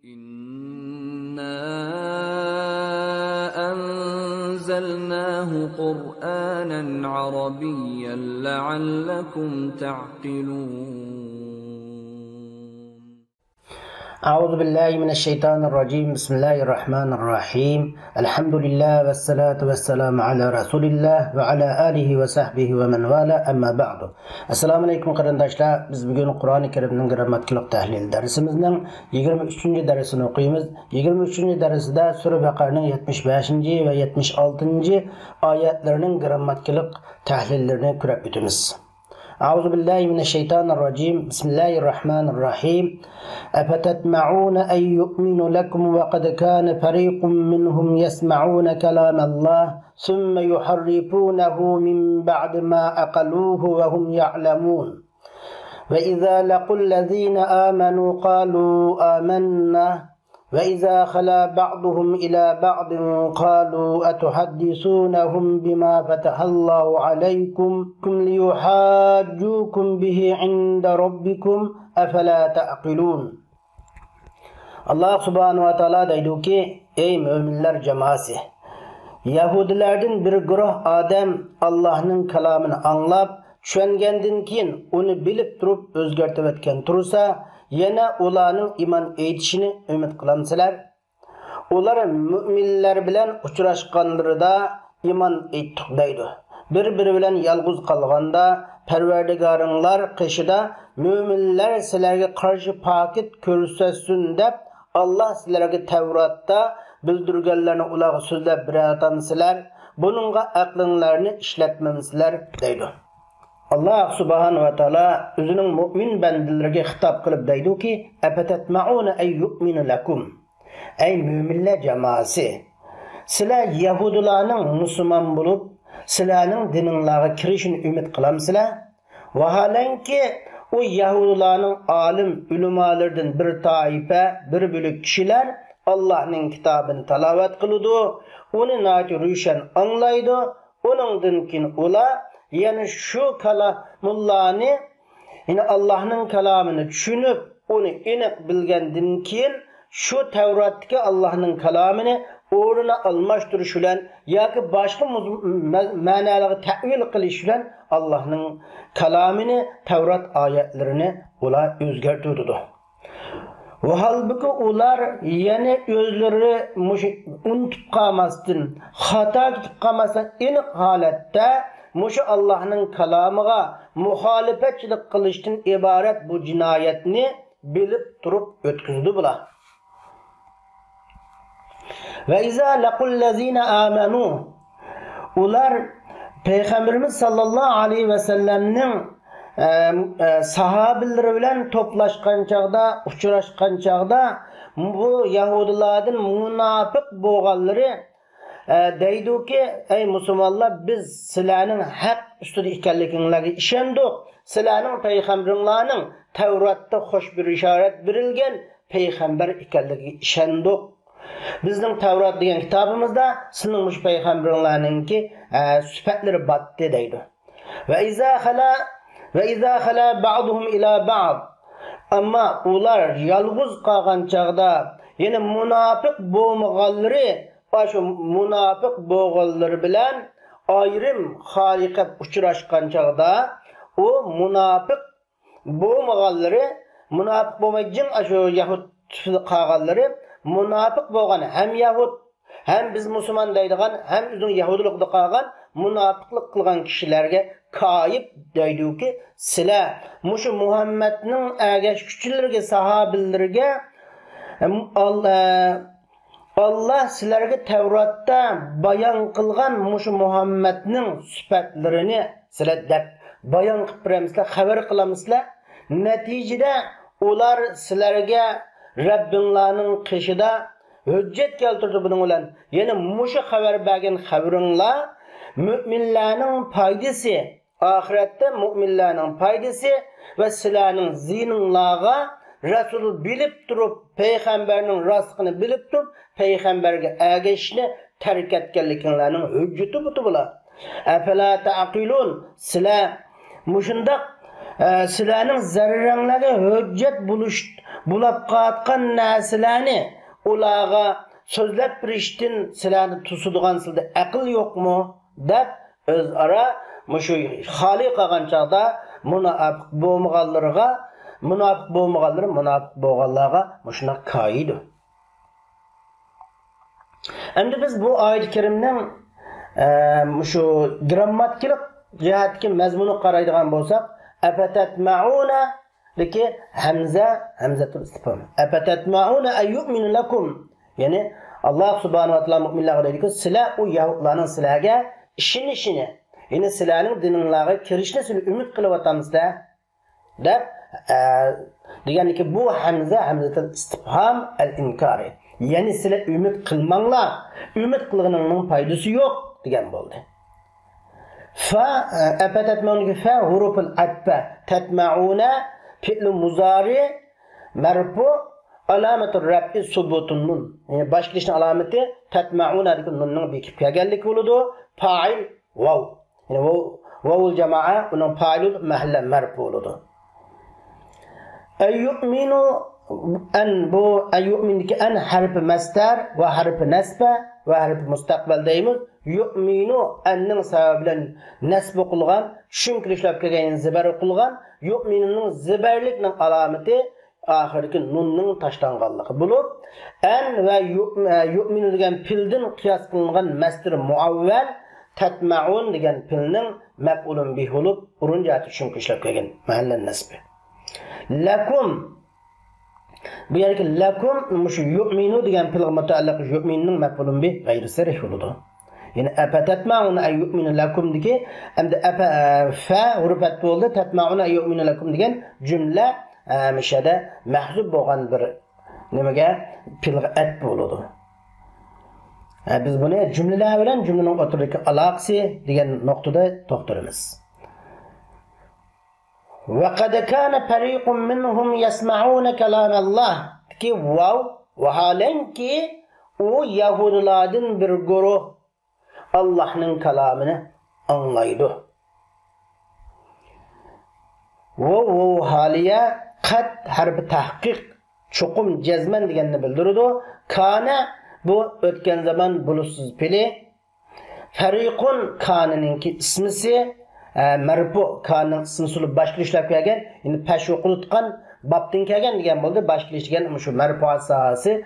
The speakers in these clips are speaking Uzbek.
إنا أنزلناه قرآنا عربيا لعلكم تعقلون أعوذ بالله من الشيطان الرجيم بسم الله الرحمن الرحيم الحمد لله والصلاة والسلام على رسول الله وعلى آله وصحبه ومن والاه أما بعد Assalamu alaykum qarindoshlar. Biz bugun Qur'oni Karimning grammatikalik tahlil darsimizning 23-darsini o'qiymiz. 23-darsida Sura Baqaraning 75 va 76 oyatlarining grammatikalik tahlillerini ko'rib o'tamiz. أعوذ بالله من الشيطان الرجيم بسم الله الرحمن الرحيم أفتطمعون أن يؤمنوا لكم وقد كان فريق منهم يسمعون كلام الله ثم يحرفونه من بعد ما أقلوه وهم يعلمون وإذا لقوا الذين آمنوا قالوا آمنا وإذا خلا بعضهم إلى بعض قالوا أتحدثونهم بما فتح الله عليكم ليحاجوكم به عند ربكم أفلا تعقلون Allah subhanahu wa ta'ala deydi ki ey müminler cemaati Yahudilerden bir gruh adam Allah'ın kelamını anlap tushungandan keyin uni bilib turib o'zgartib etgan tursa yana ularning iman etishini umid qilamsizlar. Ular mu'minlar bilan uchrashganlarida iman etdik deydi. Bir-biri bilan yolg'iz qolganda Parvardigoringlar qishida mu'minlar sizlarga qarshi paket ko'rsatsin deb Allah sizlarga Tavratda bildirganlarni ularga so'zlab beratamsizlar. Buningga aqlinglarni ishlatmamsizlar deydi. Allah subhanahu wa ta'ala o'zining mu'min bandalarga xitob qilib deydi-ki: "Afatatma'una ay yu'minu lakum." Ey mu'minlar jamoasi, sizlar yahudilarning musulmon bo'lib, sizlarning diningizga kirishini umid qilamsizlar? Vaholanki o yahudilarning olim ulamolardan bir toifa, bir bo'lak kishilar Allohning kitobini tilovat qiladi, uni noyat ro'shan anglaydi, uningdan keyin ular yani şu kalamullahni yani Allah'ın kelamını düşünüp onu iniq bilgenden keyin şu Tevrat'taki Allah'ın kelamını o'rnini almashtirish bilan yoki boshqa ma'nolarga ta'vil qilish bilan Allohning kalamini Tevrat oyatlarini ular o'zgartirdi. Va halbuki ular yana o'zlari unutib qolmasdan, xato qilib qolmasdan aniq holatda Muşu Allah'ın kalamıga muhalefetçilik kılıştın ibaret bu cinayetini bilip durup ötküzdü bula. Ve izâ lekullezîne âmenû ular Peygamberimiz sallallahu aleyhi ve sellem'nin sahabileri bilen toplaşkan çağda, uçuraşkan çağda bu Yahudilerden münafık boğalları deydi ki ey Müslümanlar biz sizlarning haq ustida ekanligingizga ishondik. Sizlarning payg'ambarlarning Tavratda xo'sh bir ishorat berilgan payg'ambar ekanligiga ishondik. Bizning Tavrat degan kitobimizda sizning mush payg'ambarlarningki sifatlari batdi deydi. Ve iza khala ba'duhum ila ba'd. Amma ular yolg'iz qolgan chaqda yana munofiq bo'lmaganlari Başı münafık boğulları bilen ayrım haliqib uçuraşkan çağda o münafık boğmaganları münafık boğmaycın aşu Yahud qağalları münafık boğan hem Yahud hem biz Müslüman deydigan hem üzün Yahudilikda qağan münafıklık qılgan kişilerge kayıp deydi ki sizlar muşu Muhammed'nin ergeç küçülerge sahabillerge Allah sizlarga Tevratda bayon qilgan mushu Muhammadning sifatlarini sizlar deb bayon qilib beramizlar, xabar qilamizlar. Natijada ular sizlarga Rabbinglarning qishida hujjat keltirdi buning bilan. Yana mushu xabar bergan xabaringlar mu'minlarning foydasi, oxiratda mu'minlarning foydasi va sizlarning zininglarga Rasul bilib turib, payg'ambarning rostligini bilib turib, payg'ambarga ergashishni tark etganliklaringning hujjati bular. Afala taqilun sizlar mushundaq sizlarning zarranglarga hujjat bulab qatqan narsalarni ularga so'zlab berishdan sizlarni tusidigan sizda aql yo'qmi deb o'zaro mushu xoli qolgan chog'da munofiq bo'lmaganlarga munofiq bo'lganlarga mushuna qoida. Endi biz bu oyat karimning mushu grammatik jihatga mazmuni qaraydigan bo'lsak, afatatmauna deki hamzatul istifham. Afatatmauna ayyuminu lakum. Ya'ni Allah subhanahu wa taala mu'minlarga deydi ki, sizlar u yahudlarning sizlarga ishonishini, ya'ni sizlarning diningizga kirishni siz umid qilyapsizlar deb deganiki bu hamzatul istifham al-inkari. Yani sizlar umid qilmanglar, umid qilganingning foydasi yo'q degan bo'ldi. Fa afatatmauna fa huruful atfa tatmauna fi'l muzari marfu alamatur raf'i subutun nun. Yani başlangıçın alameti tatmauna degan nunning bekib kelganligi bo'ladi. Fa'il vav. Yani vavul jamaa uning fa'ili mahalla marfu bo'ladi. Ayyuminu an bu ayyumindeki an harfi mastar ve harfi nasba ve harfi mustaqbal deymiz. Yu'minu anning sababi bilan nasb qilgan, shunki ishlab kelgan zibar qilgan, yu'minuning zibarlikning alomati oxirgi nunning tashlanganligi bo'lib, an va yu'minu degan fildan qiyos qilingan masdar muavval tatma'un degan filning maf'ulun bih bo'lib, urunjati shunki ishlab kelgan mahallan nasbi. Lakum bu yerki lakum mushu yu'minu degan filga mutaalliq yu'minning maf'ulun bih g'ayri sarih bo'ladi. Yani afatatmauna ayyuminu lakum deki endi fa hurufat bo'ldi tatmauna ayyuminu lakum degan jumla mishada mahzub bo'lgan bir nimaga filga at bo'ladi. Biz buni jumlalar bilan jumlaning o'rtasidagi aloqasi degan nuqtada to'xtalamiz. Ve kad kana fariqun minhum yasma'una kalam Allah ki vav ve halenki o Yahudilerden bir guruh Allah'ın kalamını anlaydı. Ve haliye kat harbi tahkik çukum cezmen diyenini bildirdi. Kana bu ötken zaman bulutsuz pili. Fariqun kanınınki ismisi marfu kanın ismisi başka işler koyarken yani peşu kulutkan babdin kelgan degan bo'ldi. Başka işleyen şu marfu asası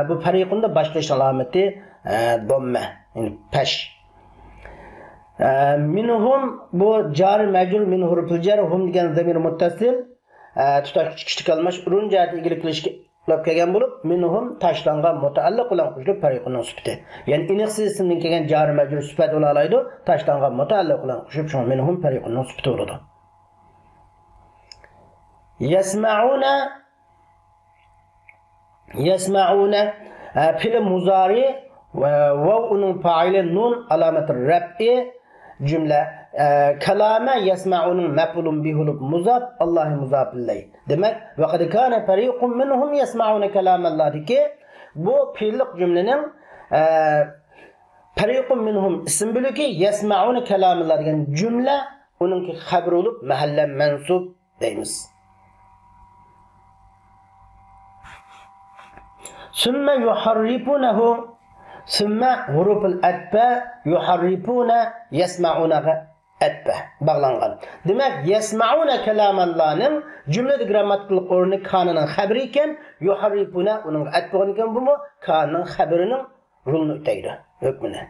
bu fariqunda başka iş alameti domme yani peş. Minhum bu car mecrur min huruful jar hum degan zamir muttasil tutash kichik almash urunjati ilgili qilishga kelgan bo'lib minhum tashlangan mutaalliq bilan qo'shilib fariqunning sifati. Ya'ni iniqsiz ismdan kelgan jar mecrur sifat bo'la oladi. Tashlangan mutaalliq bilan qo'shib shu minhum fariqunning sifati bo'ladi. Yasma'una fil muzari va uning fa'ili nun alamatir raf'i cümle kalame yesma'unun mef'ulun bihulup muzaf Allahi muzaf illay. Demek ve kad kana fariqun minhum yesma'una kalamallah ki bu fiillik cümlenin fariqun minhum isim bölüki yesma'una kalamallah degan cümle onunki haber olup mahallen mensub deymiz. Sümme yuharrifunehu sümme huruful atba yuharrifuna yesma'una atba bağlangan. Demek yesma'una kelamallah'ın cümlede gramatiklik orni kanının haberi iken yuharrifuna onun atba iken bu mu kanının haberinin rolunu öteydi hükmüne.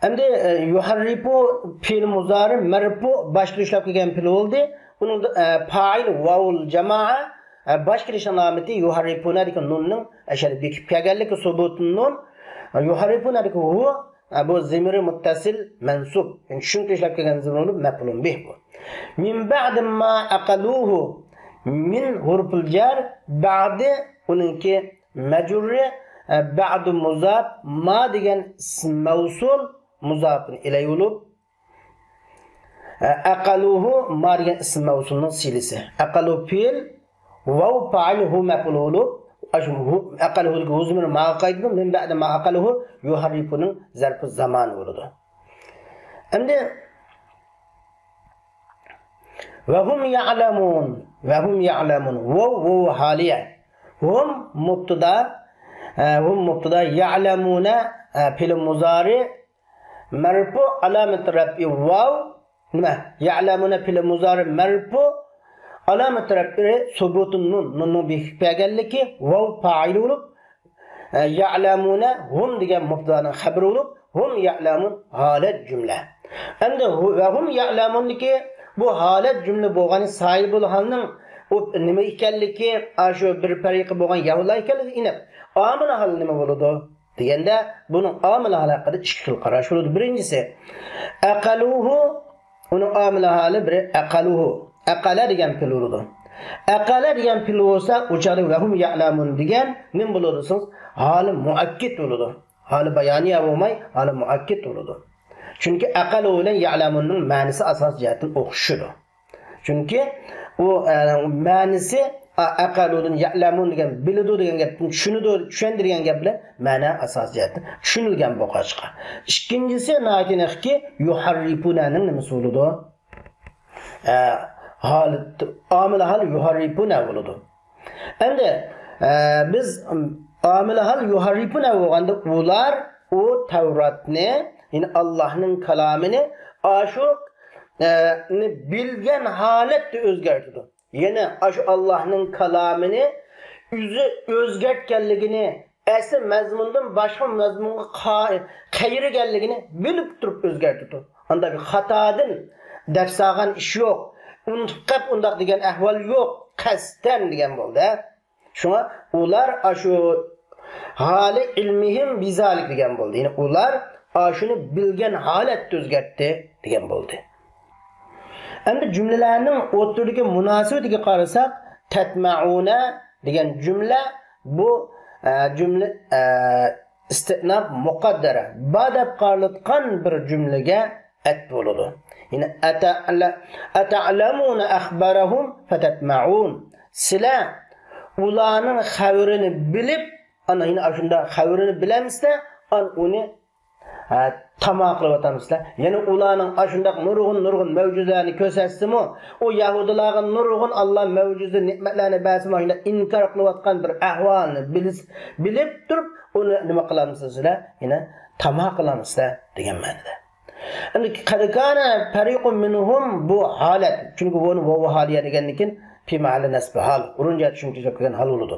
Hem de yuharrifu fiil muzari merfu başka işlep kelgan fiil oldu. Bunun fa'il vavul jamaa başka iş alameti yuharrifuna degan nunning ashari bekib kelganligi subutun nun. Yuharrifuna degan hu bu zamiri muttasil mansub. Yani shuncha ishlab kelgan zamir bo'lib maf'ulun bih bu. Min ba'd ma aqaluhu min hurful jar ba'di uningki majruri ba'du muzaf ma degan ism mavsul muzafun ilay bo'lib aqaluhu ma degan ism mavsulning silisi. Aqalu fiil vav fa'ilhu maf'ul bo'lib aqaluhu huzmir ma qaydun min ba'da ma aqaluhu yuharrifuning zarfi zaman bo'ladi. Endi Ve hum ya'lemun. Ve hum ya'lemun. Vav haliye. Hum mubtada ya'lemune fiil muzari merfu alamet rafi vav nima? Ya'lemune fiil muzari merfu alamet rafi subutun nunun bekipagalligi vav fa'il olup ya'lemune hum degan mubtadaning xabari olup hum ya'lemun halet cümle. Endi ve hum ya'lemundagi bu halet cümle bo'lgani sahih bo'lganning o nima ekanligi shu bir fariqi bo'lgan yahudilar ekanligi inib amil hal nima bo'ladi deganda buning amil haqida ikki xil qarash bo'ladi. Birinchisi aqaluhu uni amil hali bir aqaluhu aqala degan fe'l bo'ladi. Aqala degan fe'l bo'lsa o'chari ve hum ya'lemun degan nim bo'ladi siz hali muakkid bo'ladi. Hali bayoniya bo'lmay hali muakkid bo'ladi. Çünkü aqalu bilan ya'lamunning ma'nosi asos jihatdan o'xshaydi. Çünkü o ma'nosi aqaludan ya'lamun degan biladi degan gapni tushundirgan gap bilan ma'no asos jihatdan tushunilgan bo'lg'achqa. Ikkinchisi naytiniki yuharrifunaning nimasi bo'ladi? Halit amil hal yuharrifuna bo'ladi. Endi biz amil hal yuharrifuna bo'lganda ular o Tevratni yani Allah'ın kalamını aşık bilgen halette özgertidi. Yani Allah'ın kalamını özgertkenligini asli mazmundan başka mazmunga qayirganligini bilib turib özgertidi. Anda bir xatodan dafsagan ish yo'q. Unutqab undaq degan ahvol yo'q. Qasdan degan bo'ldi. Shunga ular shu hali ilmihim bizalik degan bo'ldi. Yani ular şunu bilgen halet özgertti degan bo'ldi. Endi cümlelerning o'rtadagi munosabatiga qarasak, tatmauna degan cümle bu cümle istinab muqaddara badab qarlatgan bir cümlege et bo'ladi. Yine ata'lamuna akhbarahum fatatma'un. Sizlar ularning xabarini bilib, ana yine shunda xabarini bilamizda, uni tamam qilib yani ularning ashundaq nurg'un mavjudlarni ko'rsatsimi, o yahudilarning nurg'un Allah mavjuda ne'matlarni ba'simi shunda inkor qilayotgan bir ahvolni bilib turib uni nima qilamizlar? Yana tamam qilamizlar degan ma'noda. Endi qadikana fariqun minhum bu holat, chunki buni vav holiya degandan fi mahalli nasb hal urunja tushuntirib qo'ygan hal bo'ladi.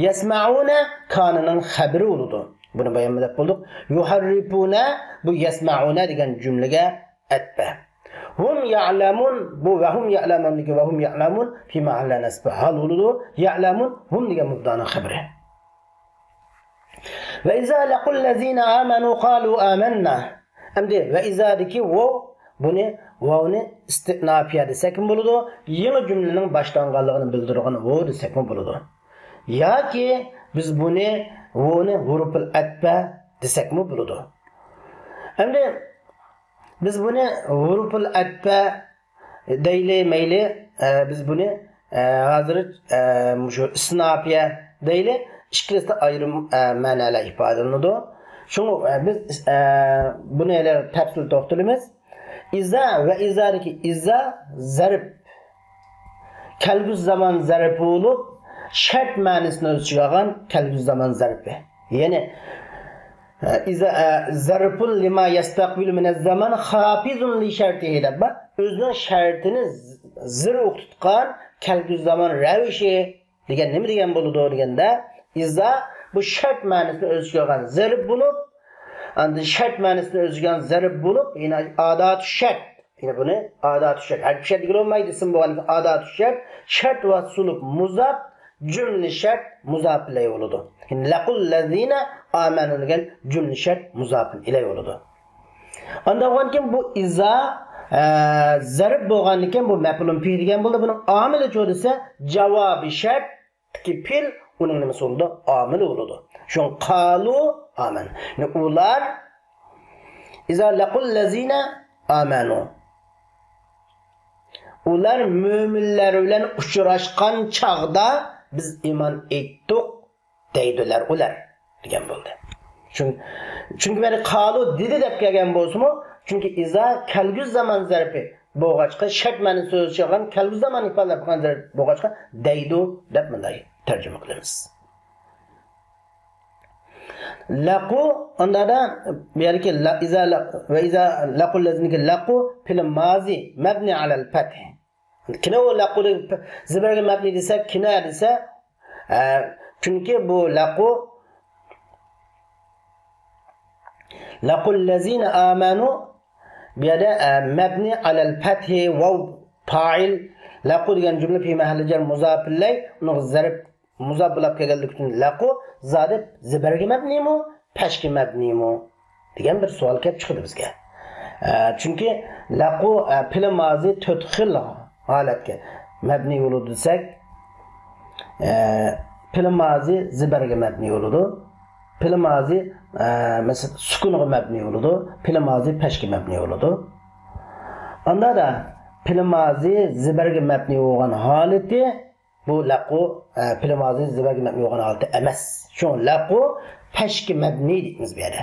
Yasma'una kananing xabari bo'ladi. Bunu bayanladık bulduk. Yuharrifuna bu yasma'una degan cümlege etbe. Hum ya'lamun bu ve hum ya'lamun degi ve hum ya'lamun fi mahalli nasb hal oludu. Ya'lamun hum degan mubtadaning xabari. Ve iza laqul lezina amanu qalu amanna. Endi ve iza deki bunu vavni istinafiya desek mi buludu? Yeni cümlenin başlanganlığını bildirgan vav desek mi buludu? Ya ki biz bunu huruful atba desek mi buludu? Endi biz bunu huruful atba deyli meyli biz bunu hazır şu isnafiya deyli ikisi ayrım manalar ifade edilir. Şunu biz bunu ele tafsil to'xtalamiz. İza ve izadaki iza zarb kelgüz zaman zarb olup şart ma'nosini o'zgartirgan kelgüz zaman zarbi. Yani zarfun lima yastaqbilu min az-zaman hafizun li shartihi deb o'zining shartini zir o'qitgan kelgüz zaman ravishi degan nima degan bo'ladi deganda iza bu shart ma'nosini o'zgartirgan zarb bo'lib, endi shart ma'nosini o'zgartirgan zarb bo'lib, yine adat shart. Yine bunu adat shart. Har bir şey degan olmaydi, ism bo'lgan adat shart, shart va sulub muzaf cümle şart muzaf ile oludu. Yani laqul lezine amanu degan cümle şart muzaf ile oludu. Ondan bu iza zarb bo'lgandan bu maf'ulun fi degan bo'ldi. Buning amili cho'disa javobi shart ki fil uning nimasi bo'ldi? Amili oludu. Shun qalu aman. Yani ular iza laqul lezine amanu. Ular müminler bilan uchrashgan chaqda biz iman etdik deydilar ular degan bo'ldi. Çünkü beni qalu dedi deb kelgan bo'lsa-mu, çünkü iza kelgüz zaman zarfi boğaçqa şart ma'ni so'z chiqqan kalbu zaman ifodalab qolgan boğaçqa deydu deb bunday tarjima qilamiz. Laqu ondada bu yerki iza va iza laqul lazniki laqu fil mazi mabni ala al fath. Kina o laqu zibarga mabni desa kina desa çünkü bu laqu laqul lazina amanu bu yerda mabni ala al fath vav fa'il laqu degan jumla fi mahalli jar muzaf ilay uni zarb muzaf bo'lib kelganligi uchun laqu zodib zibarga mabnimi pashki mabnimi degan bir savol kelib chiqdi bizga. Chunki laqu fil mazi 4 xil holatga mabni bo'ladi desak, fil mazi zibarga mabni bo'ladi, fil mazi mesela sukunga mabni bo'ladi, fil mazi pashki mabni bo'ladi. Onda da fil mazi zibarga mabni bo'lgan holati bu laqu fil mazi zibarga mabni bo'lgan holati emas. Shu laqu pashki mabni deymiz bu yerda.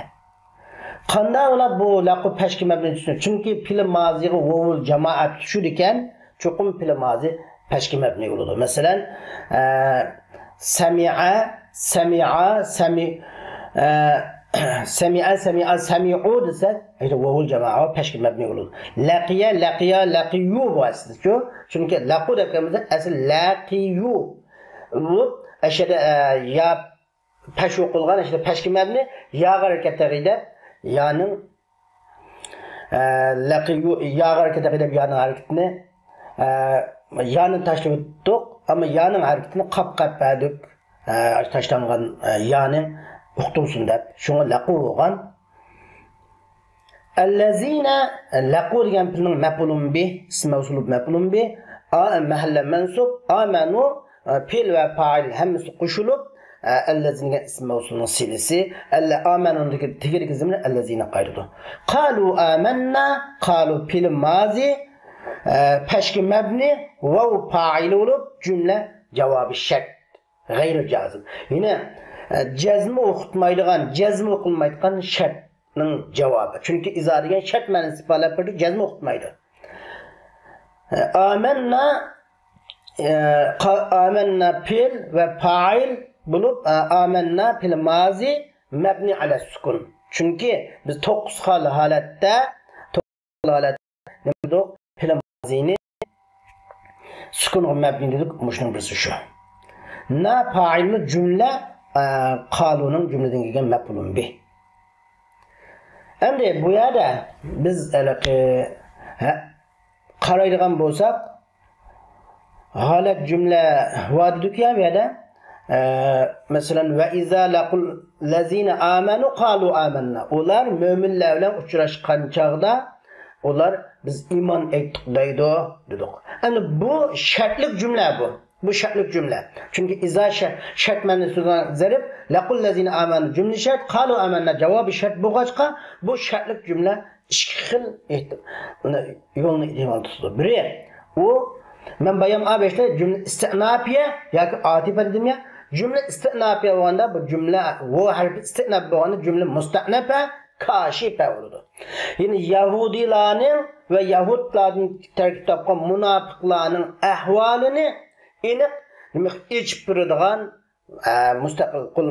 Qanday bo'lib bu laqu pashki mabni tushunadi? Chunki fil maziga vovul jamoat tushur ekan, cho'qim fil mazi pashki mabni bo'ladi. Masalan, sami'a sami'u desa, ayta vovul jamoat pashki mabni bo'ladi. Laqiyu bu aslida shu. Chunki laqu deganimizda asl laqiyu. Bu ashada ya pash o'qilgan ashada pashki mabni ya harakatida ya'ning laqiyu ya harakatida ya'ning harakatini ya'ni tashlab o'tdik, ammo ya'ning harakatini qap-qapadik tashlangan ya'ning uqtursin deb shuni laqu bo'lgan. Allazina laqu degan filning maf'ulun bih, ism mavsulub maf'ulun bih, mahalla mansub, amanu fil va fa'il hammasi qo'shilib allazina ism mavsulun silisi, alla amanundagi tegirgi zimni allazina qayridu. Qalu amanna, qalu fil mazi pashki mabni vav fa'il bo'lib jumla javobi shart g'ayri jazm. Yine jazmi o'qitmaydigan, jazmi o'qilmaydigan shartning javobi. Chunki izo degan shart ma'nosini ifodalab turdi, jazmi o'qitmaydi. Amanna fil va fa'il bo'lib amanna fil mazi mabni ala sukun. Chunki biz 9 xil holatda fil mazini sukun mabni dedik, mushning birisi shu. Na fa'ilni jumla qaluning jumladan kelgan maf'ulun bih. Endi bu yerda biz qaraydigan bo'lsak, holat jumla vodidik ya bu yerda. Masalan va iza laqul lazina amanu qalu amanna. Ular mo'minlar bilan uchrashgan chaqda ular biz iymon etdik deydi dedik. Endi bu shartlik jumla bu. Bu şartlık cümle. Çünkü iza şart ma'nosida zarb laqul lazina amanu cümle şart qalu amanna cevabı şart bo'lg'achqa bu şartlık cümle ikki xil yo'lni ehtimol tutadi. Biri u men bayam A5'te cümle istinafiye yoki atifa dedim ya. Cümle istinafiye bo'lganda bu cümle bu harfi istinaf bo'lganda cümle mustanafa kashifa bo'ladi. Yine Yahudilarning ve Yahudlarning tarkib topgan munofiqlarning ahvolini aniq nima ichib turadigan mustaqil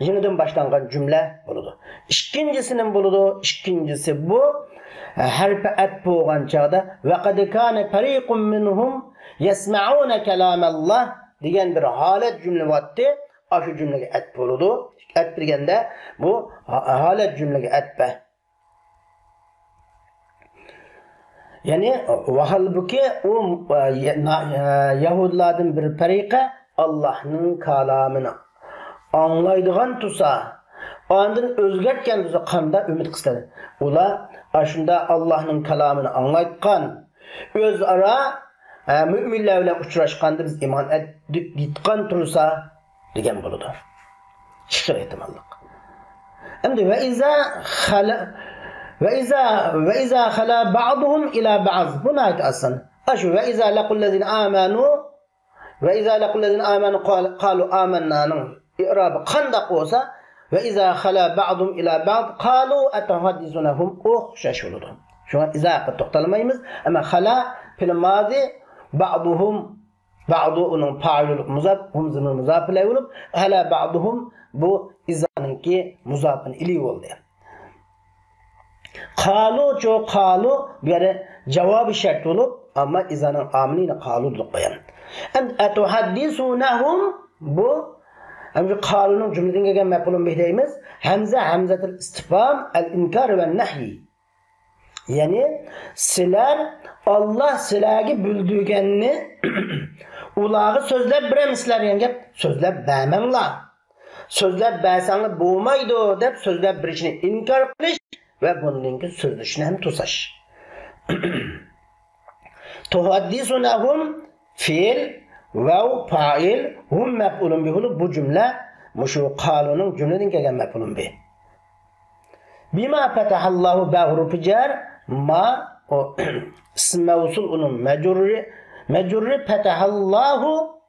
yenidan boshlangan jumla bo'ladi. Ikkinchisining bo'ladi. Ikkinchisi bu harfi at bo'lgan chog'da va qad kana fariqun minhum yasma'una kalamalloh degan bir holat jumla bo'tdi. Shu jumlaga at bo'ladi. At deganda bu holat jumlaga atba. Yani vahalbuki o Yahudilardan bir tariqa Allah'ın kalamını anlaydigan tusa, ondan o'zgartgan tusa qanda ümid qiladi. Ular ashunda Allah'ın kalamını anlaytgan, o'zaro müminlar bilan uchrashganda biz iymon etdik deytgan tursa degan bo'ladi. Chiqir ehtimollik. Endi va iza khala وإذا خلا بعضهم إلى بعض هنا يتأصل أشو وإذا لقوا الذين آمنوا قالوا آمنا إعراب خندق وسا وإذا خلا بعضهم إلى بعض قالوا أتحدثونهم أخششوا Şuna izahı to'xtalmaymiz. Ama hala fil madi ba'duhum ba'du onun fa'ilul muzaf hum zamir muzaf ila olup hala ba'duhum bu izanınki muzafın ili oldu. Qalu jo qalu bir cevabı şart olup ama izanın amilini qalu dulup koyan. En etuhaddisunahum bu hem qalunun cümleden gelgen mef'ulun bih deymiz. Hamzatul istifham el inkar ve nahy. Yani sizler Allah sizlerge büldügenini ulağı sözlep biremisler yani sözlep bämenglar. Sözlep bäsanly bolmaydy dep sözlep birişini inkar qilish ve bununki sözlüşünü hem tusaş. Tuhaddisunahum fiil ve fa'il hum mef'ulun bih bu cümle muşu qalunun cümleden gelgen mef'ulun bih. Bima fetahallahu ba'rufu jar ma o ism mevsul onun mecurri fetahallahu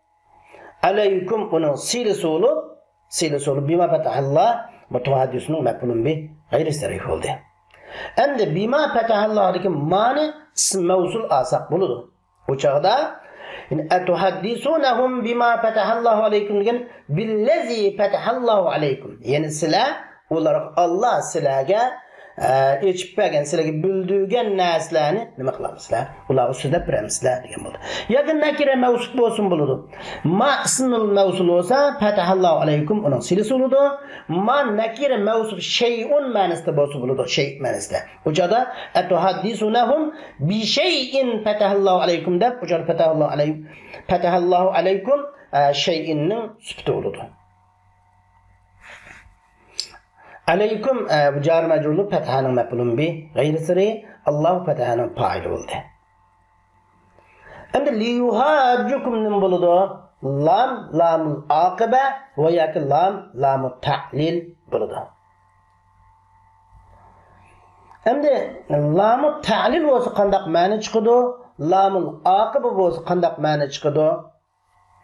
aleykum onun silisi olup bima fetahallah mutuhaddisunun mef'ulun bih gayri sarih oldu. Hem de bima fetahallah'daki mani ism mevsul asak buludu. O çağda etuhaddisunahum bima fetahallahu aleykum degen billezi fetahallahu aleykum. Yani sila olarak Allah silage içpegen silage büldügen näsläni nima qılamyslar? Ular sözlep biremisler degen boldu. Ýa-da nakire mevsul bolsun buludu. Ma ismul mevsul olsa fetahallahu aleykum onun silisi buludu. Ma nakire mevsul şey'un manasında bolsun buludu. Şey manasında. Ucada etuhaddisunahum bi şey'in fetahallahu aleykum dep ucada fetahallahu aleykum şey'inin sübti buludu. Aleykum bu jar majrurlu fethanın mef'ulun bi gayri siri Allah fethanın fa'ili oldu. Endi li yuhajjukum nim buludu. Lamul aqibe ve yaki lamut ta'lil buludu. Endi lamut ta'lil bolsa qandaq ma'na chiqadi? Lamul aqibe bolsa qandaq ma'na chiqadi?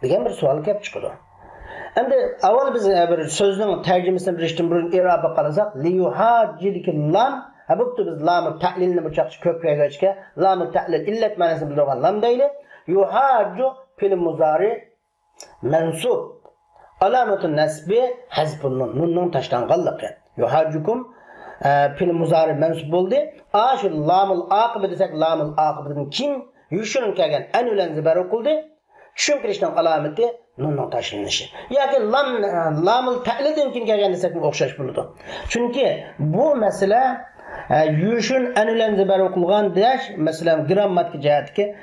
degan bir savol kelib chiqadi. Endi avval biz bir sözün tercümesini birleştirip burun i'rabı qarasak li yuhajjidikil lam habibtu biz lamı ta'lilni bir çaqchi köprüye geçke lamı ta'lil illet ma'nosini bildirgan lam deyli yuhajju fil muzari mansub alamatun nasbi hazfun nunun taşlanganlıqı yuhajjukum fil muzari mansub boldu aşu lamul aqibe desek lamul aqibetin kim yushun kelgan an ulan zibar oquldi tushuntirishning alamati nunun taşlanışı. Yani lamul ta'lidin kim kelgan desek o'xshash bo'ladi. Chunki bu masala yushun anulan zibar o'qilgan desh masalan grammatik jihatki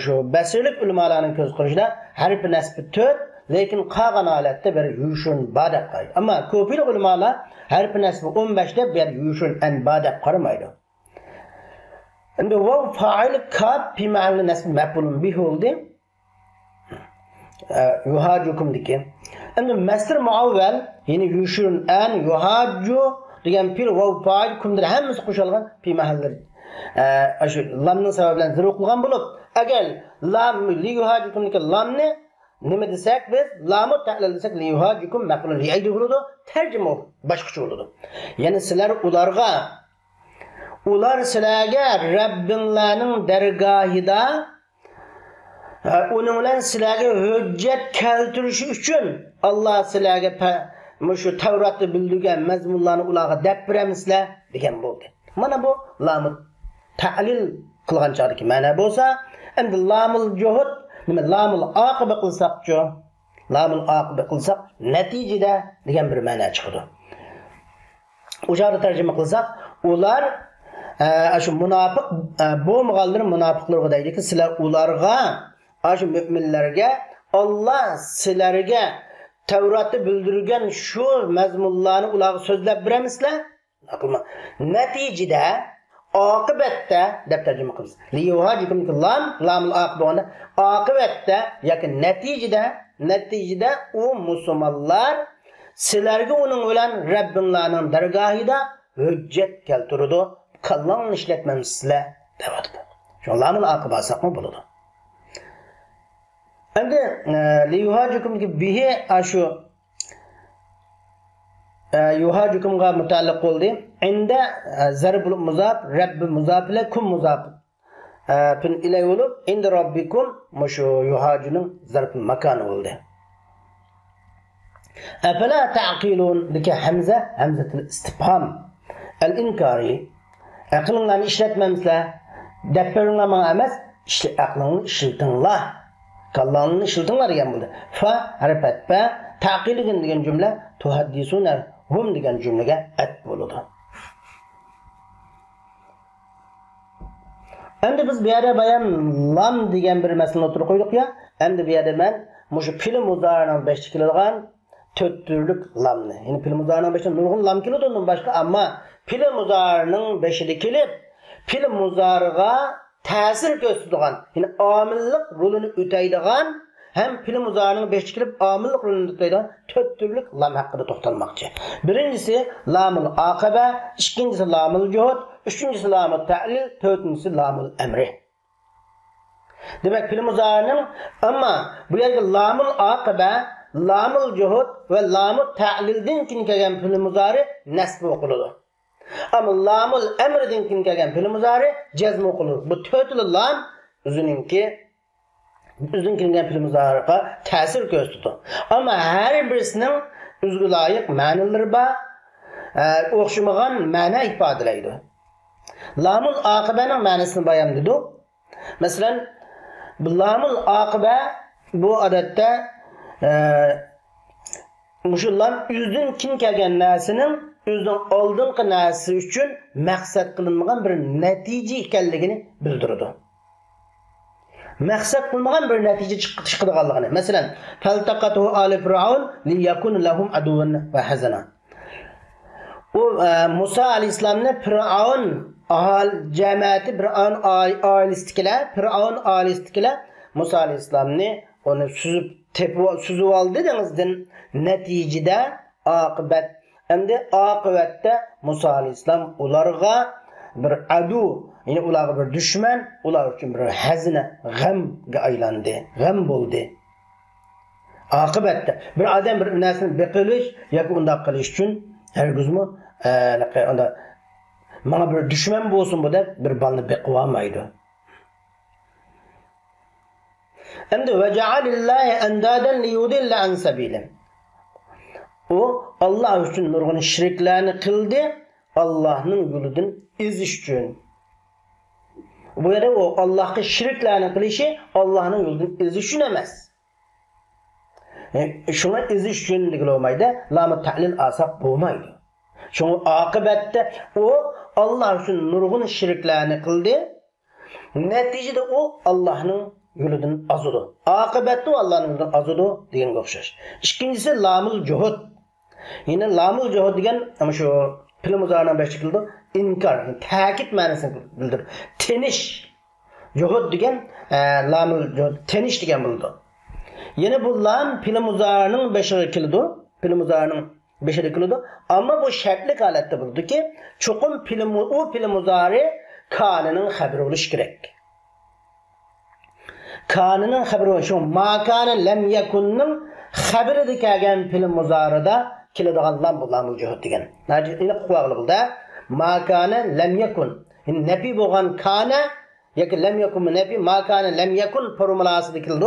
shu basirlik ulamolarning ko'z qarashida harf nasbi 4 lekin qolgan holatda bir yushun ba deb qaraydi. Ammo ko'pchilik ulamolar harf nasbi 15 deb bir yushun an ba deb qaramaydi. Endi vav fa'il kaf fi ma'al nasb maf'ulun bih oldu. Yuhajjukum diki. Endi masdar muavval yine yushun an yuhajju degan fil vav fa'il kumdir hammasi qo'shilgan fi mahallar. Shu lamning sababi bilan zir o'qilgan bo'lib, agar lam li yuhajjukum diki lamni nima desak biz lamu ta'lil desak li yuhajjukum maf'ulun li aydi bo'ladi. Tarjima boshqacha bo'ladi. Ya'ni sizlar ular sizlarga Rabbinglarning dargohida onun bilan sizlarga hujjat keltirish uchun Allah sizlarga shu Tavratda bildirgan mazmunlarni ularga deb beramizlar degan bo'ldi. Mana bu lamul ta'lil qilgan chog'dagi ma'no bo'lsa, endi lamul juhud nima lamul aqiba qilsaqchi, lamul aqiba qilsaq natijada degan bir ma'no chiqadi. O'sha tarjima qilsak, ular shu munofiq bo'lmaganlar munofiqlarga deydiki, sizlar ularga shu müminlerge Allah sizlarga Tavratda bildirgan shu mazmunlarni ularga so'zlab beramizlar. Aqlma. Natijada oqibatda deb tarjima qilamiz. Li yuhajjukum lamul aqibona oqibatda yoki natijada u musulmonlar sizlarga uning bilan Rabbinglarning dargohida hujjat keltirdi. Qallan ishlatmamizlar deyapti. Shu lamul aqiba saqma bo'ladi. Endi li yuhajjukum ki bihi ashu yuhacukumga mutaalliq bo'ldi. Inde zarbul muzaf, rabb muzaf ile kum muzaf. Pin ilay olup inde rabbikum mushu yuhacunun zarful makanı oldu. Efela ta'qilun dike hamzatul istifham el inkari. Aklınlarını işletmemizle depperunlama emas, aklını işletinler. Kallanını işletinler diyen buldu. Fa harfet ba ta'qilin diyen cümle tuhaddisuna hum diyen cümlege et buludu. Endi biz bu yerda bayan lam degan bir masalani o'tirib qo'ydik ya. Endi bu yerda men mushu fil muzarining 5 keladigan 4 turlik lamni. Ya'ni fil muzarining 5 nurg'un lam keladi undan boshqa, ammo fil muzarining 5 kelib, fil muzariga ta'sir ko'rsatadigan, ya'ni omillik rolini o'taydigan hem fil muzarining 5 kelib omillik rolini o'taydigan 4 turlik lam haqida to'xtalmoqchi. Birincisi lamul aqiba, ikkinchisi lamul juhud, üçüncüsü lamul ta'lil, dördüncüsü lamul emri. Demek fil muzari'nin ama bu yerge lamul aqiba, lamul juhud ve lamul ta'lil'den kin kelgen fil muzari nasb oqulur. Ama lamul emri'den kin kelgen fil muzari cezm oqulur. Bu dördülü lam üzününki kelgen fil muzariga ta'sir ko'rsatadi. Ama her birisinin üzgü layık ma'nilari bor, o'xshamagan ma'na ifodalaydi. Lamul aqibaning ma'nosini bayon dedik. Masalan, bu lamul aqiba bu odatda mushullar o'zidan kim kelgan narsaning o'zidan oldingi narsa uchun maqsad qilinmagan bir natija ekanligini bildiradi. Maqsad qilinmagan bir natija chiqadiganligini. Masalan, faltaqatuhu ali fir'aun liyakun lahum aduwwan va hazana. O Musa alayhisalomni Fir'aun cemaati Fir'aun ailesikiler Musa alayhisalomni onu süzüp aldı denizden neticede akıbet. Hem de akıbette Musa aleyhisselam ularga bir adu, yani ularga bir düşman, ular için bir hazine, g'amga aylandı, g'am bo'ldi. Akıbette bir adam bir narsani beqilish yoki undaq qilish uchun hergizmi onda mana bir düşman bo'lsin bu deb bir balni beqib olmaydi. Endi ve cealillahi endaden liyudilla an sabilim. O Allah üçün nurgun şirklerini kıldı, Allah'ın yolundan iziş için. Bu yere o Allah'ın şirklerini kılışı Allah'ın yolundan iziş için emez. Şuna iziş için dikil olmaydı, lam-ı ta'lil asap olmaydı. Çünkü akıbette o Allah üçün nurgun şirklerini kıldı, neticede o Allah'ın yolundan azıdı. Akıbette o Allah'ın yolundan azıdı diyen okşar. İkincisi lamul cuhud. Yine lamul cuhud diyen ama şu film uzağına beşikildi. İnkar, takip manasını bildirir. Teniş. Cuhud diyen lamul cuhud. Teniş diyen buldu. Yine bu lam film uzağının beşikildi. Film uzağının beşikildi. Ama bu şartlık halette buldu ki çokum o film uzağı kanının haberi oluş gerek. Kanının haberi şu makanın lem yekunun haberi de kelgen film uzağıda kiladigan lam bu lamul cuhud degan. Yine quvaqlı buldu. Makanın lem yekun. Nebi bo'lgan kana yoki lem yekun nebi makanın lem yekun formulasi dikildi.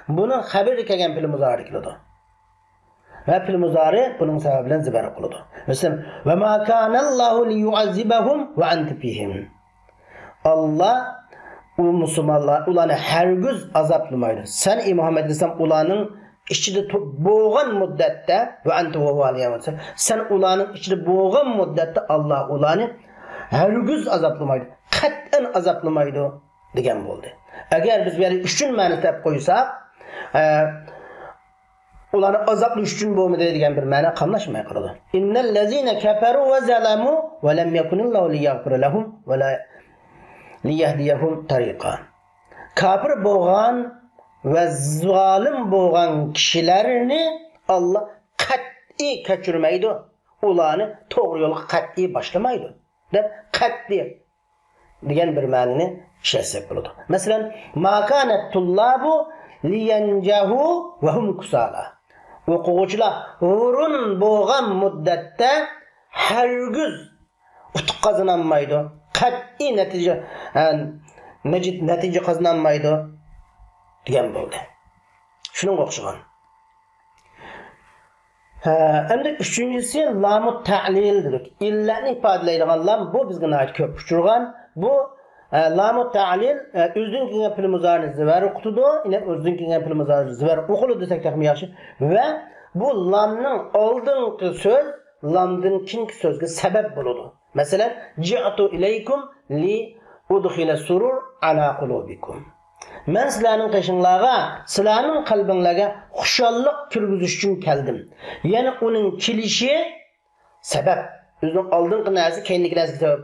Bunun haberi kelgen film uzağıda dikildi. Ve film uzağı bunun sebebiyle zibar qiladi. Mesela ve ma kana Allahu liyu'azzibahum ve ente fihim. Allah o Müslümanlar ulanı hergiz azaplamaydı. Sen Muhammed desem ulanın içinde boğan müddette ve ente ve sen ulanın içinde boğan müddette Allah ulanı hergiz azaplamaydı. Katten azaplamaydı degen oldu. Eğer biz böyle üçün ma'nosini tap qo'ysak, ulanı azaplı üçün bo'lmaydi degan bir ma'no qamlashmay qoladi. Innellezine kafaru ve zalamu ve lem yekunillahu liyaghfira lahum ve la liyahdiyahum tariqa. Kafir bo'lgan ve zalim bo'lgan kishilarni Allah qat'iy kechirmaydi. Ularni to'g'ri yo'lga qat'iy boshlamaydi. Deb qat'iy degan bir ma'noni ishlasak bo'ladi. Masalan, ma kanat tullabu liyanjahu ve hum kusala. o'quvchilar o'rin bo'lgan muddatda hargiz utuq qozonolmaydi. Qat'iy natija qozonolmaydi degan bo'ldi. Shuning o'xshagan. Endi üçüncüsü lamut ta'lil dedik. İllatni ifodalaydigan lam bu bizga nayt ko'p uchirgan. Bu lamut ta'lil o'zining kelgan fil muzorni zivar o'qitdi, ina o'zining kelgan fil muzorni zivar o'qildi desak ham yaxshi. Va bu lamning oldingi so'z lamdan keyingi so'zga sabab bo'ladi. Masalan, ji'atu ilaykum li udkhila surur ala qulubikum. Men sizlarning qishinglarga, sizlarning qalbinglarga xushallik kirgizish uchun keldim. Ya'ni uning kelishi sabab, o'zining oldingi narsa, keyingi narsa sabab.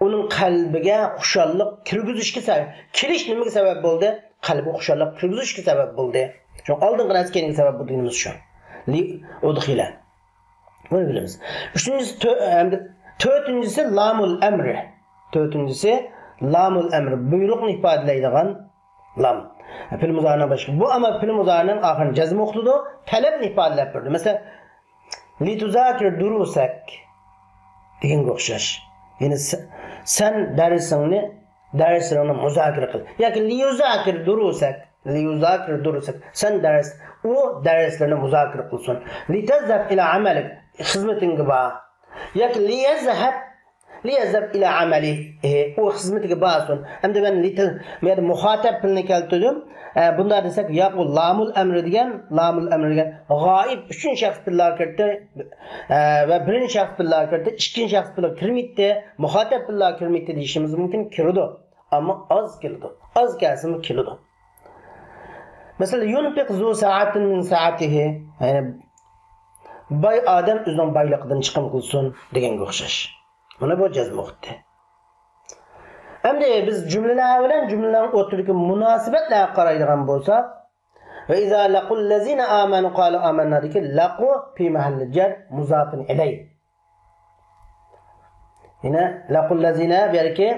Uning qalbiga xushallik kirgizishga sabab. Kelish nimaga sabab bo'ldi? Qalbiga xushallik kirgizishga sabab bo'ldi. Shu oldingi narsa, keyingi sabab bo'lganimiz shu. Li udkhila. Bunu bilamiz. Dördüncüsü lamul emri. Dördüncüsü lamul emri. Buyruqni ifodalaydigan lam. Fil muzari'nin başka. Bu ama fil muzari'nin ahirine cezm okudu. Talebni ifadalab berdi. Mesela li tuzakir durusak degan o'xshash. Yani sen dersini muzakira qil. Yoki li yuzakir durusak sen o derslerini muzakira qilsin. Li tazhab ila amalik xizmatinga ba. Yoki li yazhab ila amali o xizmatiga basun. Hamda men muhatap tilini keltirdim. Bunda desek ya bu lamul emri degan g'oib uchinchi shaxs tillar kirdi va birinchi shaxs tillar kirdi, ikkinchi shaxs tillar kirmaydi, muhatap tillar kirmaydi deyishimiz mumkin, kirdi. Ammo oz keldi. Oz kelsa-mu keldi. Mesela yunfiq zu sa'atin min sa'atihi. Yani bay odam o'zining boyligidan chiqim qilsin deganga o'xshash. Mana bu jazm o'qitdi. Endi biz cümleler bilan cümlelerin o'rtasidagi munosabatlarga qaraydigan bo'lsak, va iza laqul lazina amanu qalu amanna deki laqu fi mahalli jar muzafin ilay. Yine laqul lazina belki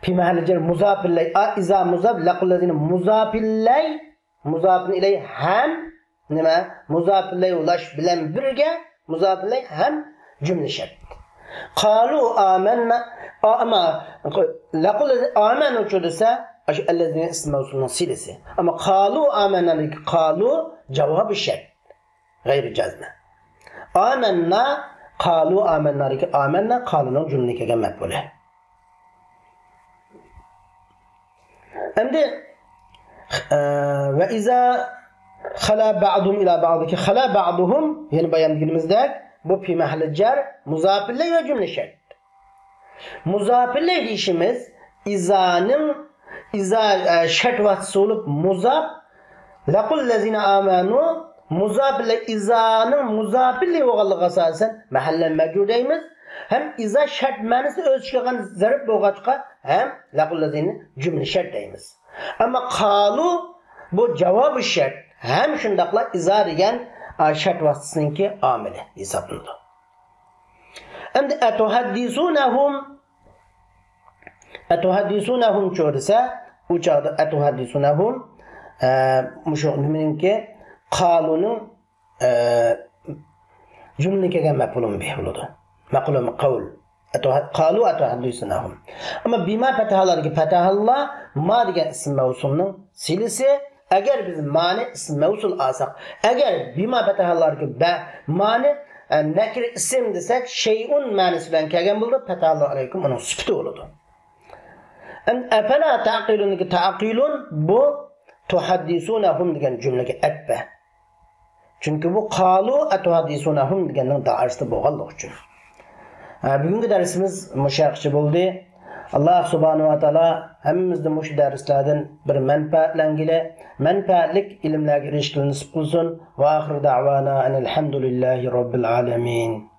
fi mahalli jar muzafin ilay. Iza muzaf laqul lazina muzafin ilay ham nima? Muzafin ilay ulash bilan birga muzafin ilay ham cümle şart. Qalu amanna ama laqul amanu çödese ellezine ismi mevsulun silesi. Ama qalu amanna qalu cevabı şart. Gayri cazme. Amanna qalu amanna qalunun cümle kelgan maf'ul. Endi ve iza khala ba'dhum ila ba'diki khala ba'dhum yani bayan deganimizda bu fi mahalli jar muzafilli ve cümle şart. Muzafilli deyişimiz iza şart vasıfı olup muzaf laqul lazina amanu muzafilli izanın muzafilli oğallık asasen mahallen mecur deyimiz. Hem iza şart manisi öz çıkan zarif boğaçka hem laqul lazina cümle şart deyimiz. Ama qalu bu cevabı şart. Hem şundakla iza degan şart vasıfınki ameli hesaplandı. Endi atuhaddisunahum çorisa uçağda atuhaddisunahum muşu'minki qalunun cümle kelgan maf'ulun bih bo'ladi. Maqulun qawl. Qalu atuhaddisunahum. Ama bima fatahalarga fatahalla ma degan ism mavsulning silisi agar biz mani ism mavsul alsak, agar bima fatahalarga ba mani nakir ism desak shay'un ma'nisi bilan kelgan bo'ldi. Fatahallahu alaykum uning sifati bo'ladi. Afala taqilunki taqilun bu tuhaddisunahum degan jumlaga atba. Chunki bu qalu atuhaddisunahum deganning da'irasida bo'lganligi uchun. Bugungi darsimiz mushaqchi bo'ldi. Allah subhanahu wa ta'ala hammamizni mush darslardan bir manfaatlik ilmlarga erishishni nasib qilsin. Va oxir da'vana alhamdulillahi robbil alamin.